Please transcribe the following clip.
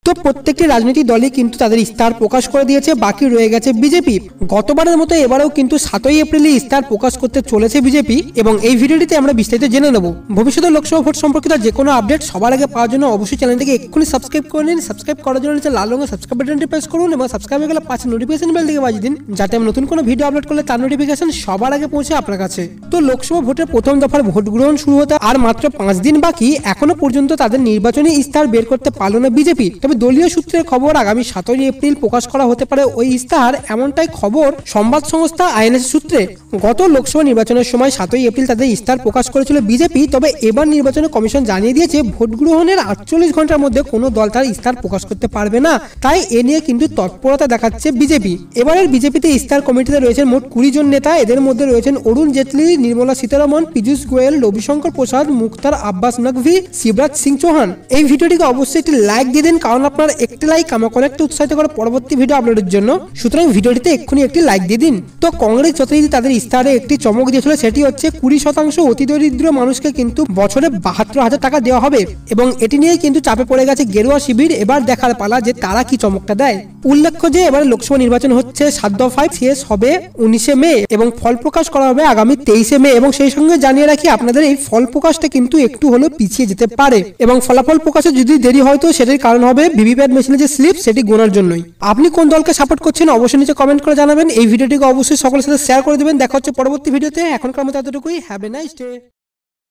তো প্রত্যেকটি রাজনৈতিক দলই কিন্তু তাদের ইস্তাহার প্রকাশ করে দিয়েছে, বাকি রয়ে গেছে বিজেপি। গতবারের মতো এবারেও কিন্তু 7ই এপ্রিলে ইস্তাহার প্রকাশ করতে চলেছে বিজেপি, এবং এই ভিডিওটিতে আমরা বিস্তারিত জেনে নেব। ভবিষ্যতে লোকসভা ভোট সম্পর্কিত যে কোনো আপডেট সবার আগে পাওয়ার জন্য অবশ্যই চ্যানেলটিকে এক্ষুনি সাবস্ক্রাইব করে নিন। সাবস্ক্রাইব করার জন্য নিচে লাল রঙের সাবস্ক্রাইব বাটনটি প্রেস করুন এবং সাবস্ক্রাইব হয়ে গেলে পাশে নোটিফিকেশন বেল দিকে বাজিয়ে দিন, যাতে আমি নতুন কোনো ভিডিও আপলোড করলে তার নোটিফিকেশন সবার আগে পৌঁছে আপনার কাছে। তো লোকসভা ভোটের প্রথম দফার ভোট গ্রহণ শুরু হতে আর মাত্র 5 দিন বাকি। এখনো পর্যন্ত তাদের নির্বাচনী ইস্তাহার বের করতে পারল না বিজেপি। তবে দলীয় সূত্রের খবর, আগামী 17 এপ্রিল প্রকাশ করা হতে পারে ওই ইস্তাহার, এমনটাই খবর সংবাদ সংস্থা আইএনএস সূত্রে। গত লোকসভা নির্বাচনের সময় 7ই এপ্রিল তাদের ইস্তাহার প্রকাশ করেছিল বিজেপি। তবে এবার নির্বাচন কমিশন জানিয়ে দিয়েছে ভোট গ্রহণের 48 ঘন্টার মধ্যে কোনো দল তার ইস্তাহার প্রকাশ করতে পারবে না। তাই এ নিয়ে কিন্তু তৎপরতা দেখাচ্ছে বিজেপি। এবারের বিজেপিতে ইস্তাহার কমিটিতে রয়েছেন মোট 20 জন নেতা। এদের মধ্যে রয়েছেন অরুণ জেটলি, নির্মলা সীতারমন, পীযূষ গোয়েল, রবিশঙ্কর প্রসাদ, মুখতার আব্বাস নকভি, শিবরাজ সিং চৌহান। এই ভিডিওটিকে অবশ্যই একটি লাইক দিয়ে দিন, কারণ আপনার একটি লাইক আমাকে অনেকটা উৎসাহিত করে পরবর্তী ভিডিও আপলোডের জন্য। সুতরাং ভিডিওটিতে এক্ষুনি একটি লাইক দিয়ে দিন। তো কংগ্রেস যথারীতি তাদের ইস্তাহারে একটি চমক দিয়েছিল, সেটি হচ্ছে 20% অতি দরিদ্র মানুষকে কিন্তু বছরে 72,000 টাকা দেওয়া হবে, এবং এটি নিয়ে কিন্তু চাপে পড়ে গেছে গেরুয়া শিবির। এবার দেখার পালা যে তারা কি চমকটা দেয়। উল্লেখ্য যে এবার লোকসভা নির্বাচন হচ্ছে 7 দফায়, শেষ হবে 19 মে এবং ফল প্রকাশ করা হবে আগামী 23 মে। এবং সেই সঙ্গে জানিয়ে রাখি আপনাদের, এই ফল প্রকাশটা কিন্তু একটু হলেও পিছিয়ে যেতে পারে, এবং ফলাফল প্রকাশে যদি দেরি হয় তো সেটার কারণ হবে ভিভিপ্যাট মেশিনে যে স্লিপ সেটি গোনার জন্যই। আপনি কোন দলকে সাপোর্ট করছেন অবশ্যই নিচে কমেন্ট করে জানাবেন। এই ভিডিওটিকে অবশ্যই সকলের সাথে শেয়ার করে দেবেন। দেখা হচ্ছে পরবর্তী ভিডিওতে। এখনকার মতো এতটুকুই। Have a nice day.